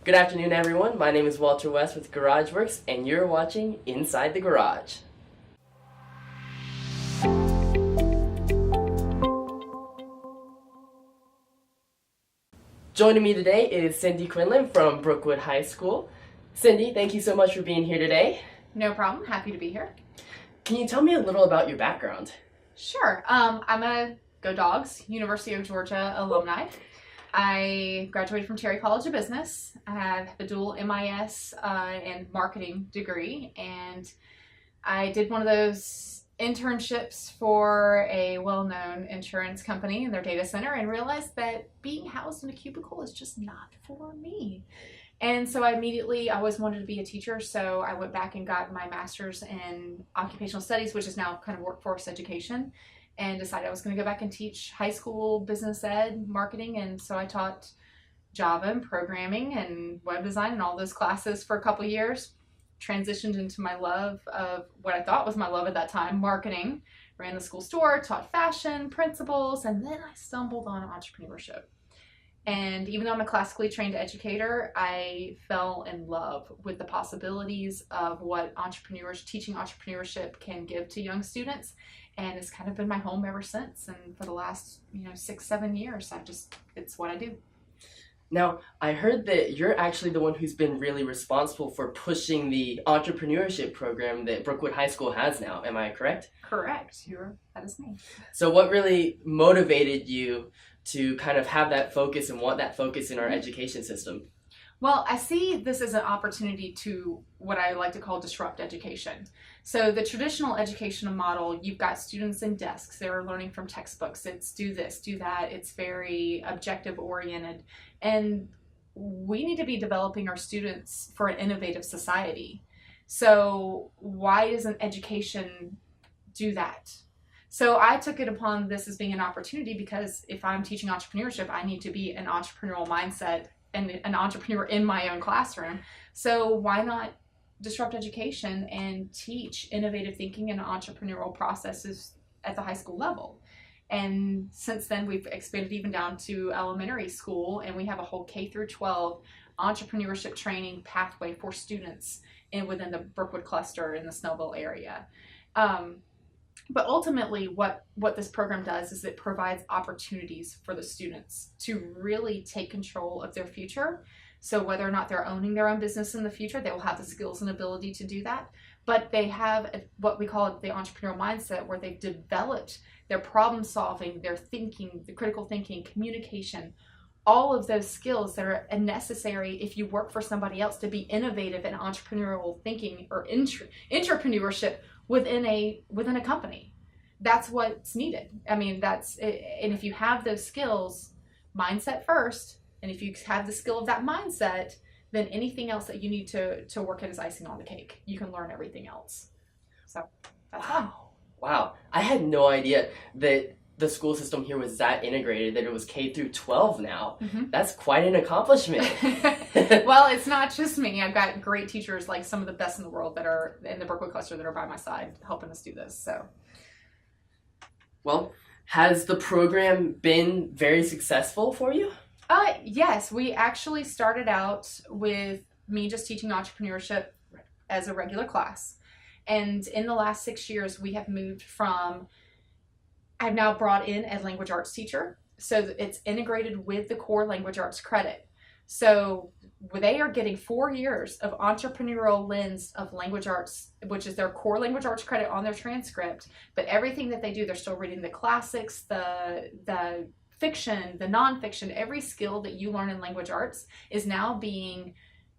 Good afternoon, everyone. My name is Walter West with GarageWorx, and you're watching Inside the Garage. Joining me today is Cindy Quinlan from Brookwood High School. Cindy, thank you so much for being here today. No problem. Happy to be here. Can you tell me a little about your background? Sure. I'm a Go Dogs, University of Georgia alumni. I graduated from Terry College of Business. I have a dual MIS and marketing degree, and I did one of those internships for a well-known insurance company in their data center and realized that being housed in a cubicle is just not for me. And so I always wanted to be a teacher, so I went back and got my master's in occupational studies, which is now kind of workforce education, and decided I was going to go back and teach high school business ed, marketing, and so I taught Java and programming and web design and all those classes for a couple years. Transitioned into my love of what I thought was my love at that time, marketing. Ran the school store, taught fashion, principles, and then I stumbled on entrepreneurship. And even though I'm a classically trained educator, I fell in love with the possibilities of what teaching entrepreneurship can give to young students. And it's kind of been my home ever since. And for the last, 6-7 years, it's what I do. Now, I heard that you're actually the one who's been really responsible for pushing the entrepreneurship program that Brookwood High School has now. Am I correct? Correct. That is me. So what really motivated you to kind of have that focus and want that focus in our education system? Well, I see this as an opportunity to what I like to call disrupt education. So the traditional educational model, you've got students in desks, they're learning from textbooks, it's do this, do that, it's very objective oriented. And we need to be developing our students for an innovative society. So why doesn't education do that? So I took it upon this as being an opportunity because if I'm teaching entrepreneurship, I need to be an entrepreneurial mindset and an entrepreneur in my own classroom. So why not disrupt education and teach innovative thinking and entrepreneurial processes at the high school level? And since then, we've expanded even down to elementary school, and we have a whole K through 12 entrepreneurship training pathway for students within the Brookwood cluster in the Snellville area. But ultimately, what this program does is it provides opportunities for the students to really take control of their future. So whether or not they're owning their own business in the future, they will have the skills and ability to do that. But they have what we call the entrepreneurial mindset, where they've developed their problem solving, their thinking, the critical thinking, communication, all of those skills that are necessary if you work for somebody else to be innovative in entrepreneurial thinking or entrepreneurship within a company. That's what's needed. I mean, and if you have those skills, mindset first, and if you have the skill of that mindset, then anything else that you need to work at is icing on the cake. You can learn everything else. So that's fun. Wow. I had no idea that the school system here was that integrated, that it was K through 12 now. Mm-hmm. That's quite an accomplishment. Well, it's not just me. I've got great teachers, like some of the best in the world that are in the Brookwood cluster that are by my side helping us do this. So, well, has the program been very successful for you? Yes, we actually started out with me just teaching entrepreneurship as a regular class. And in the last 6 years, we have moved from, I've now brought in a language arts teacher. So it's integrated with the core language arts credit. So they are getting 4 years of entrepreneurial lens of language arts, which is their core language arts credit on their transcript. But everything that they do, they're still reading the classics, the fiction, the nonfiction, every skill that you learn in language arts is now being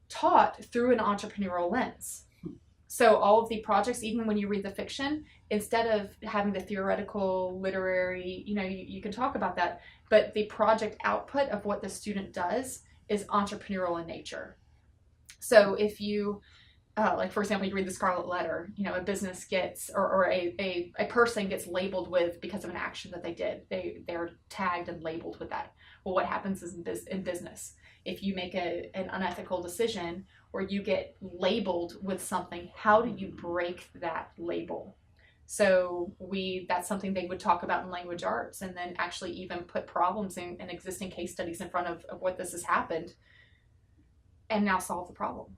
taught through an entrepreneurial lens. So all of the projects, even when you read the fiction, instead of having the theoretical, literary, you can talk about that, but the project output of what the student does is entrepreneurial in nature. So if you, like for example, you read the Scarlet Letter, a business gets, or a person gets labeled with because of an action that they did. They're tagged and labeled with that. Well, what happens is in business, if you make an unethical decision or you get labeled with something, how do you break that label? So that's something they would talk about in language arts, and then actually even put problems and existing case studies in front of what this has happened and now solve the problem.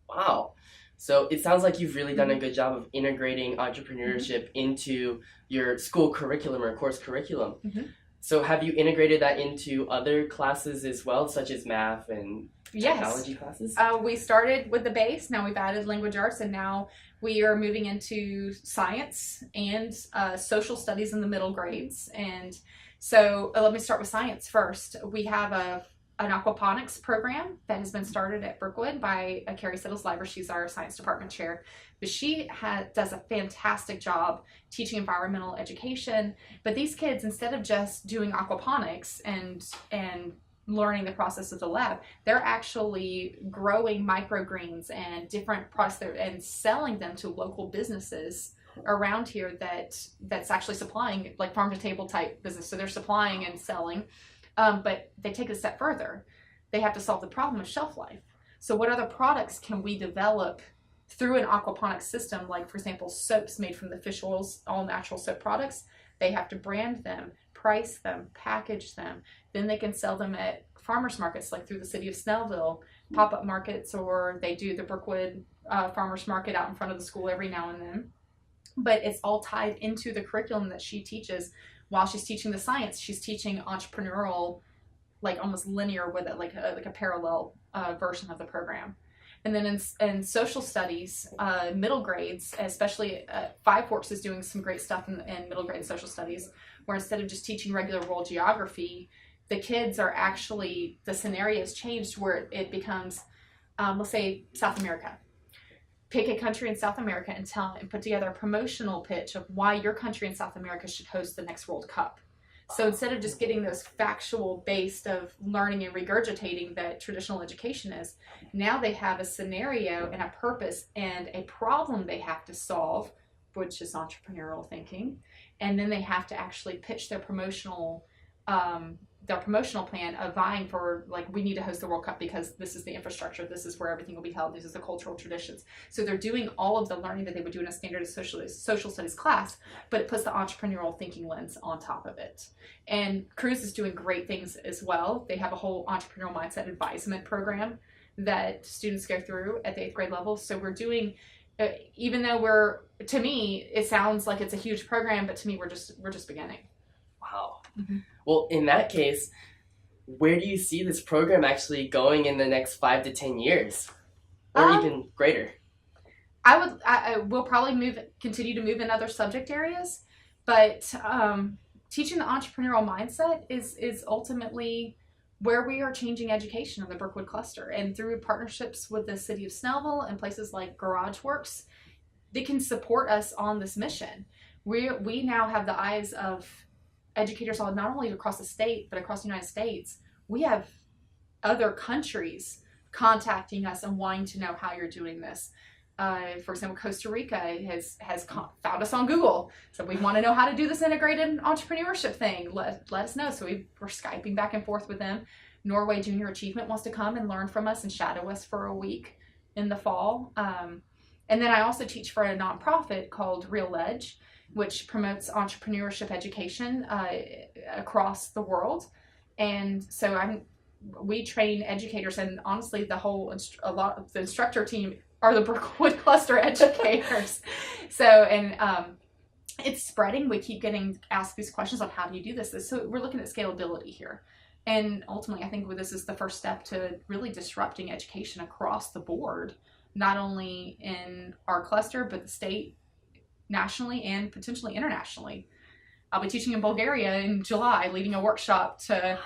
Wow. So it sounds like you've really done a good job of integrating entrepreneurship into your school curriculum or course curriculum. So have you integrated that into other classes as well, such as math and technology classes? We started with the base. Now we've added language arts, and now we are moving into science and social studies in the middle grades. And so let me start with science first. We have an aquaponics program that has been started at Brookwood by Carrie Siddles-Leiber. She's our science department chair, but she does a fantastic job teaching environmental education. But these kids, instead of just doing aquaponics and learning the process of the lab, they're actually growing microgreens and different products and selling them to local businesses around here that's actually supplying, like farm to table type business. So they're supplying and selling. But they take it a step further. They have to solve the problem of shelf life. So what other products can we develop through an aquaponics system? Like, for example, soaps made from the fish oils, all natural soap products. They have to brand them, price them, package them. Then they can sell them at farmers markets, like through the city of Snellville, pop-up markets, or they do the Brookwood farmers market out in front of the school every now and then. But it's all tied into the curriculum that she teaches. While she's teaching the science, she's teaching entrepreneurial, like almost linear with it, like a parallel version of the program. And then in social studies, middle grades, especially WorkBased is doing some great stuff in middle grade social studies, where instead of just teaching regular world geography, the kids are actually, the scenarios changed where it becomes, let's say South America. Pick a country in South America and put together a promotional pitch of why your country in South America should host the next World Cup. So instead of just getting those factual based of learning and regurgitating that traditional education is, now they have a scenario and a purpose and a problem they have to solve, which is entrepreneurial thinking. And then they have to actually pitch their promotional plan of vying for, like, we need to host the World Cup because this is the infrastructure, this is where everything will be held, this is the cultural traditions. So they're doing all of the learning that they would do in a standard social studies class, but it puts the entrepreneurial thinking lens on top of it. And Cruz is doing great things as well. They have a whole entrepreneurial mindset advisement program that students go through at the 8th grade level. So we're doing, even though to me, it sounds like it's a huge program, but to me, we're just beginning. Wow. Well, in that case, where do you see this program actually going in the next 5 to 10 years, or even greater? I will probably continue to move in other subject areas, but teaching the entrepreneurial mindset is ultimately where we are changing education in the Brookwood cluster, and through partnerships with the city of Snellville and places like GarageWorx, they can support us on this mission. We now have the eyes of educators all, not only across the state, but across the United States. We have other countries contacting us and wanting to know how you're doing this. For example, Costa Rica has found us on Google. So we want to know how to do this integrated entrepreneurship thing. Let us know. So we're Skyping back and forth with them. Norway Junior Achievement wants to come and learn from us and shadow us for a week in the fall. And then I also teach for a nonprofit called Real Edge, which promotes entrepreneurship education across the world. And so we train educators, and honestly, a lot of the instructor team are the Brookwood cluster educators. So, and it's spreading. We keep getting asked these questions on how do you do this? So we're looking at scalability here. And ultimately, I think this is the first step to really disrupting education across the board, not only in our cluster, but the state, nationally, and potentially internationally. I'll be teaching in Bulgaria in July, leading a workshop to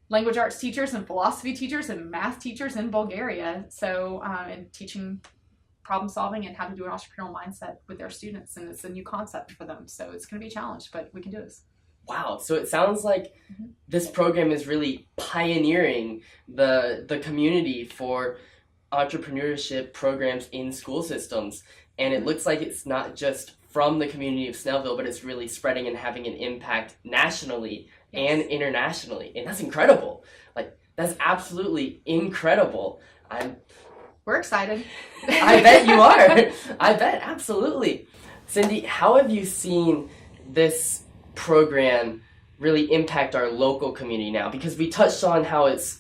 language arts teachers and philosophy teachers and math teachers in Bulgaria. So, and teaching problem solving and how to do an entrepreneurial mindset with their students. And it's a new concept for them. So it's going to be a challenge, but we can do this. Wow. So it sounds like this program is really pioneering the community for entrepreneurship programs in school systems. And it looks like it's not just from the community of Snellville, but it's really spreading and having an impact nationally and internationally. And that's incredible. Like, that's absolutely incredible. We're excited. I bet you are. I bet, absolutely. Cindy, how have you seen this program really impact our local community now? Because we touched on how it's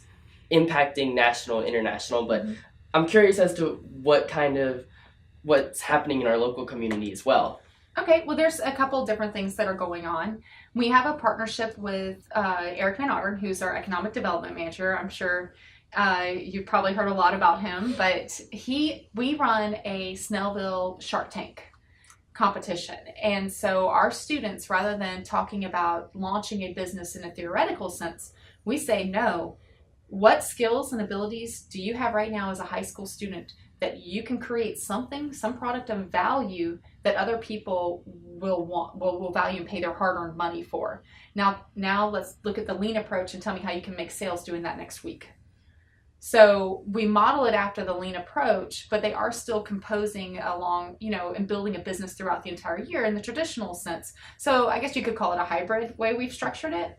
impacting national and international, but I'm curious as to what's happening in our local community as well. Okay, well, there's a couple different things that are going on. We have a partnership with Eric Van Ottern, who's our economic development manager. I'm sure you've probably heard a lot about him, but we run a Snellville Shark Tank competition. And so our students, rather than talking about launching a business in a theoretical sense, we say, no, what skills and abilities do you have right now as a high school student that you can create something, some product of value that other people will value and pay their hard-earned money for. Now let's look at the lean approach and tell me how you can make sales doing that next week. So we model it after the lean approach, but they are still composing along, and building a business throughout the entire year in the traditional sense. So I guess you could call it a hybrid way we've structured it.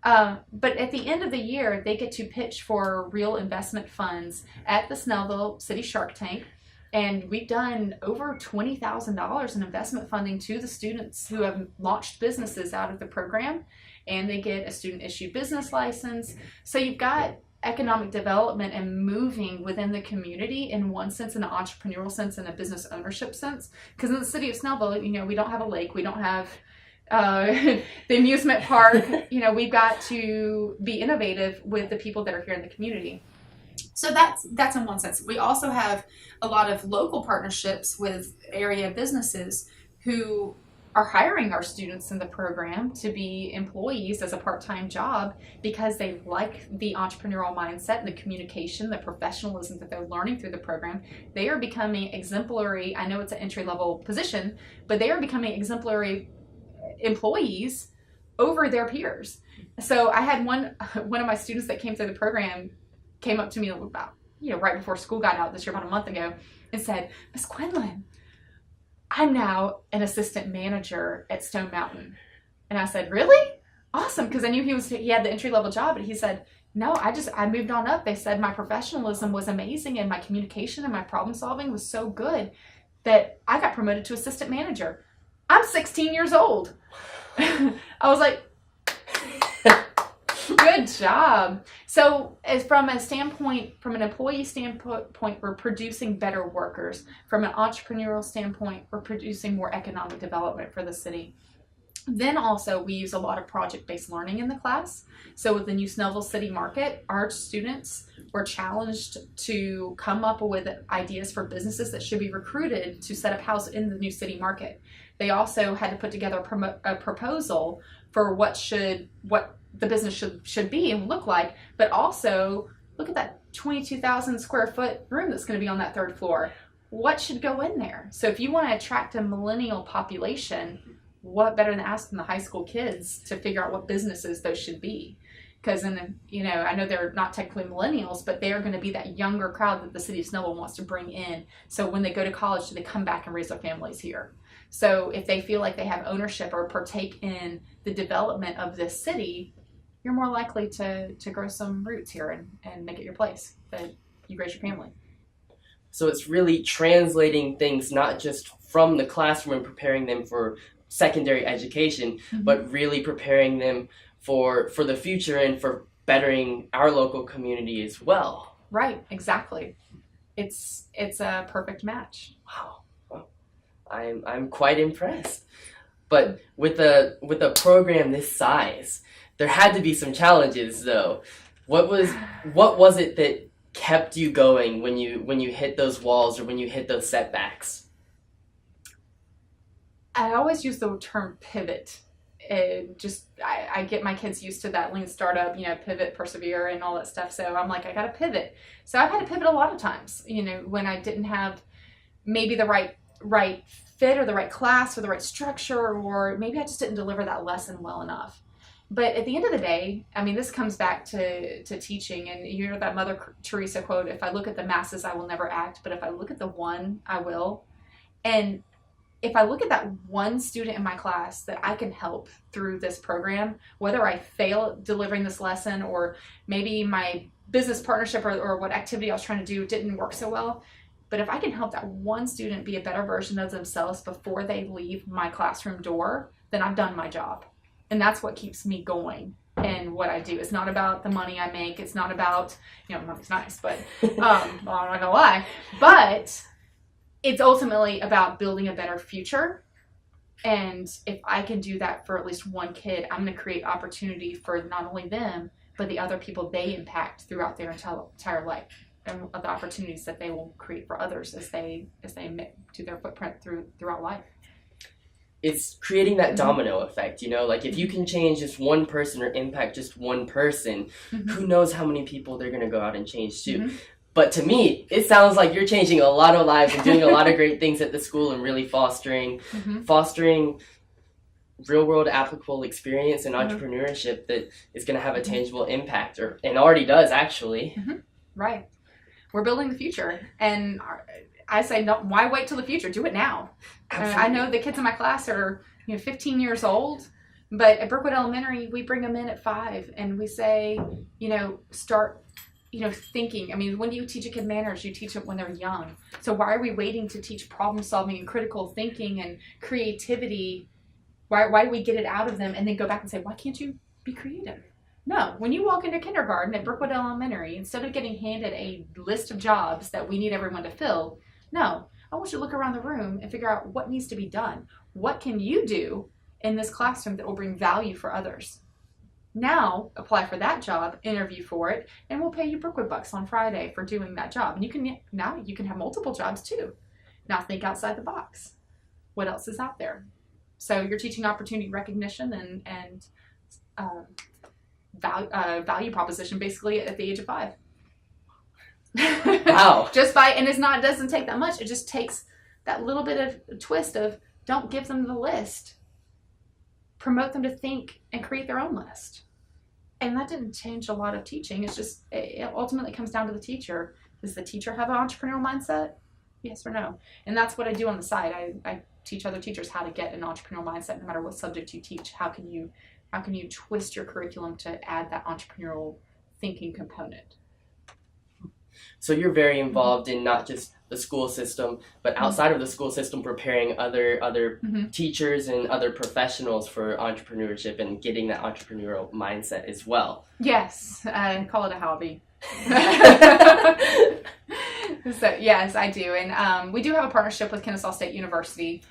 But at the end of the year, they get to pitch for real investment funds at the Snellville City Shark Tank. And we've done over $20,000 in investment funding to the students who have launched businesses out of the program. And they get a student-issued business license. So you've got economic development and moving within the community in one sense, in an entrepreneurial sense, and a business ownership sense. Because in the city of Snellville, we don't have a lake. We don't have the amusement park. We've got to be innovative with the people that are here in the community. So that's in one sense. We also have a lot of local partnerships with area businesses who are hiring our students in the program to be employees as a part-time job because they like the entrepreneurial mindset and the communication, the professionalism that they're learning through the program. They are becoming exemplary. I know it's an entry-level position, but they are becoming exemplary employees over their peers. So I had one of my students that came through the program came up to me about, right before school got out this year, about a month ago, and said, "Miss Quinlan, I'm now an assistant manager at Stone Mountain." And I said, "Really? Awesome." Because I knew he had the entry-level job, but he said, "No, I moved on up. They said my professionalism was amazing and my communication and my problem solving was so good that I got promoted to assistant manager. I'm 16 years old." I was like, good job. So as from an employee standpoint, we're producing better workers. From an entrepreneurial standpoint, we're producing more economic development for the city. Then also we use a lot of project-based learning in the class. So with the new Snellville City Market, our students were challenged to come up with ideas for businesses that should be recruited to set up house in the new city market. They also had to put together a proposal for what the business should be and look like, but also look at that 22,000 square foot room that's going to be on that third floor. What should go in there? So if you want to attract a millennial population, what better than asking the high school kids to figure out what businesses those should be? Because I know they're not technically millennials, but they are going to be that younger crowd that the city of Snellville wants to bring in. So when they go to college, do they come back and raise their families here? So if they feel like they have ownership or partake in the development of this city, you're more likely to grow some roots here and make it your place, that you raise your family. So it's really translating things not just from the classroom and preparing them for secondary education, but really preparing them for the future and for bettering our local community as well. Right, exactly. It's a perfect match. Wow. I'm quite impressed. But with a program this size, there had to be some challenges though. What was it that kept you going when you hit those walls or when you hit those setbacks? I always use the term pivot. I get my kids used to that lean startup, pivot, persevere, and all that stuff. So I'm like, I got to pivot. So I've had to pivot a lot of times, when I didn't have maybe the right fit or the right class or the right structure, or maybe I just didn't deliver that lesson well enough. But at the end of the day, this comes back to teaching, and that Mother Teresa quote, "If I look at the masses, I will never act, but if I look at the one, I will." And if I look at that one student in my class that I can help through this program, whether I fail delivering this lesson or maybe my business partnership or what activity I was trying to do didn't work so well, but if I can help that one student be a better version of themselves before they leave my classroom door, then I've done my job. And that's what keeps me going in what I do. It's not about the money I make. It's not about, money's nice, but I'm not gonna lie. But it's ultimately about building a better future. And if I can do that for at least one kid, I'm gonna create opportunity for not only them, but the other people they impact throughout their entire life, and the opportunities that they will create for others as they do their footprint throughout life. It's creating that domino effect, like if you can change just one person or impact just one person, who knows how many people they're going to go out and change too. But to me, it sounds like you're changing a lot of lives and doing a lot of great things at the school and really fostering real world applicable experience and entrepreneurship that is going to have a tangible impact, and already does actually. Right. We're building the future, and I say, no, why wait till the future? Do it now. I know the kids in my class are 15 years old, but at Brookwood Elementary, we bring them in at 5, and we say, start, thinking. I mean, when do you teach a kid manners? You teach it when they're young. So why are we waiting to teach problem solving and critical thinking and creativity? Why do we get it out of them and then go back and say, why can't you be creative? No, when you walk into kindergarten at Brookwood Elementary, instead of getting handed a list of jobs that we need everyone to fill, no, I want you to look around the room and figure out what needs to be done. What can you do in this classroom that will bring value for others? Now, apply for that job, interview for it, and we'll pay you Brookwood bucks on Friday for doing that job. And you can have multiple jobs too. Now think outside the box. What else is out there? So you're teaching opportunity recognition and value proposition basically at the age of 5. Wow. And it doesn't take that much. It just takes that little bit of twist of don't give them the list. Promote them to think and create their own list. And that didn't change a lot of teaching. It's just, it ultimately comes down to the teacher. Does the teacher have an entrepreneurial mindset? Yes or no? And that's what I do on the side. I teach other teachers how to get an entrepreneurial mindset no matter what subject you teach. How can you twist your curriculum to add that entrepreneurial thinking component? So you're very involved in not just the school system, but outside of the school system, preparing other teachers and other professionals for entrepreneurship and getting that entrepreneurial mindset as well. Yes, I call it a hobby. So yes, I do. And we do have a partnership with Kennesaw State University.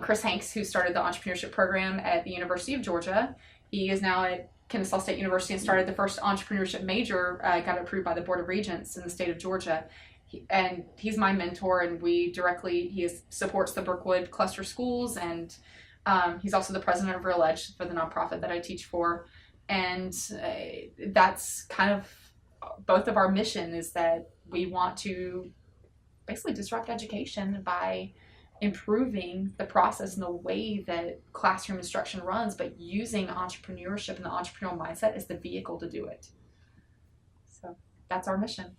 Chris Hanks, who started the entrepreneurship program at the University of Georgia, he is now at Kennesaw State University and started the first entrepreneurship major, got approved by the Board of Regents in the state of Georgia. And he's my mentor, and he supports the Brookwood cluster schools, and he's also the president of Real Edge for the nonprofit that I teach for. And that's kind of both of our mission, is that we want to basically disrupt education by improving the process and the way that classroom instruction runs, but using entrepreneurship and the entrepreneurial mindset as the vehicle to do it. So that's our mission.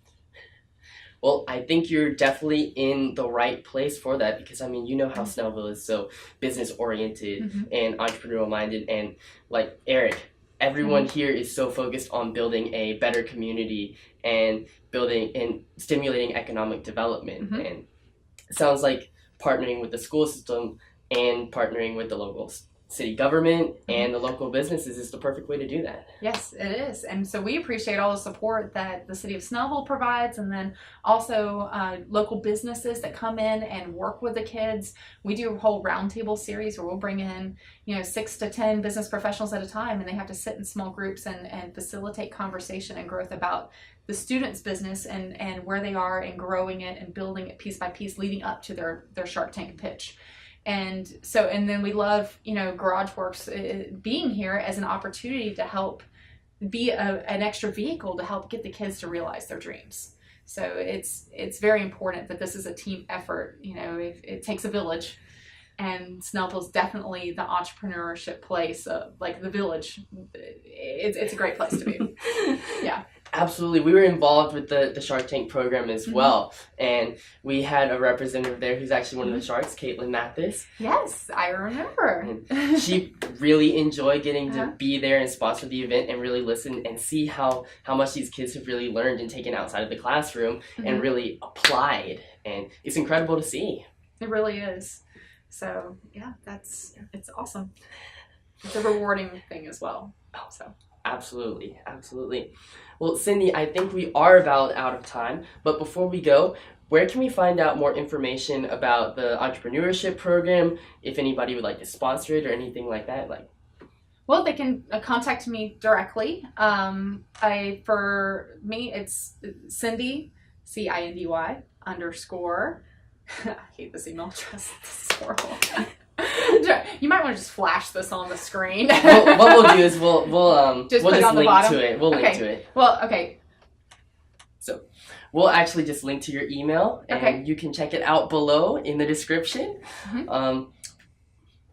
Well, I think you're definitely in the right place for that, because how Snellville is so business oriented and entrepreneurial minded, and like Eric, everyone here is so focused on building a better community and building and stimulating economic development. And it sounds like partnering with the school system and partnering with the local city government and the local businesses is the perfect way to do that. Yes, it is. And so we appreciate all the support that the city of Snellville provides, and then also local businesses that come in and work with the kids. We do a whole roundtable series where we'll bring in 6 to 10 business professionals at a time, and they have to sit in small groups and facilitate conversation and growth about the students' business and where they are, and growing it and building it piece by piece leading up to their Shark Tank pitch. And then we love, GarageWorx being here as an opportunity to help be an extra vehicle to help get the kids to realize their dreams. So it's very important that this is a team effort. It takes a village, and Snellville's definitely the entrepreneurship place, like the village. It's a great place to be. Yeah. Absolutely. We were involved with the Shark Tank program as well. And we had a representative there who's actually one of the sharks, Quinlan Mathis. Yes, I remember. And she really enjoyed getting to be there and sponsor the event and really listen and see how much these kids have really learned and taken outside of the classroom and really applied. And it's incredible to see. It really is. So, yeah, it's awesome. It's a rewarding thing as well. So. Absolutely, absolutely. Well, Cindy, I think we are about out of time, but before we go, where can we find out more information about the entrepreneurship program, if anybody would like to sponsor it or anything like that? Well, they can contact me directly. For me, it's Cindy, Cindy _ I hate this email address. This is horrible. You might want to just flash this on the screen. What we'll do is we'll just we'll put it just on the link bottom? to it. We'll link Okay. to it. Well, okay. So we'll actually just link to your email, and Okay. you can check it out below in the description. Mhm.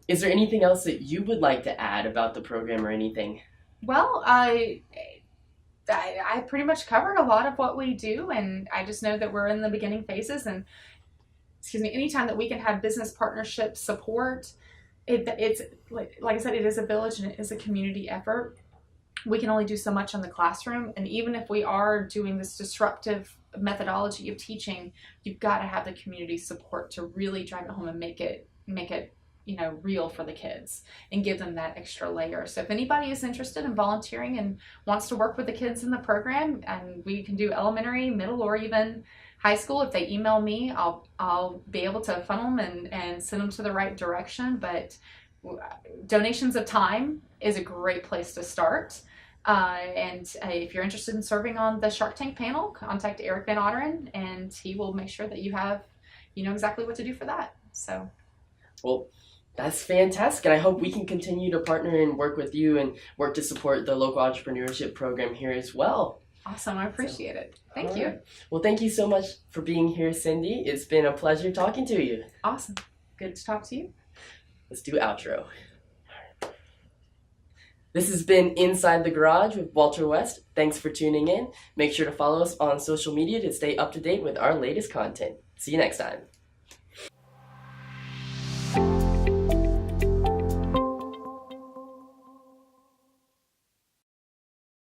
Is there anything else that you would like to add about the program or anything? Well, I pretty much covered a lot of what we do, and I just know that we're in the beginning phases. And anytime that we can have business partnership support, it's like I said, it is a village and it is a community effort. We can only do so much in the classroom, and even if we are doing this disruptive methodology of teaching, you've got to have the community support to really drive it home and make it real for the kids and give them that extra layer. So if anybody is interested in volunteering and wants to work with the kids in the program, and we can do elementary, middle, or even high school, if they email me, I'll be able to funnel them and send them to the right direction. But donations of time is a great place to start. If you're interested in serving on the Shark Tank panel, contact Eric Van Otteren, and he will make sure that you know exactly what to do for that. So, well, that's fantastic, and I hope we can continue to partner and work with you and work to support the local entrepreneurship program here as well. Awesome, I appreciate it. Thank All you. right. Well, thank you so much for being here, Cindy. It's been a pleasure talking to you. Awesome. Good to talk to you. Let's do outro. This has been Inside the Garage with Walter West. Thanks for tuning in. Make sure to follow us on social media to stay up to date with our latest content. See you next time.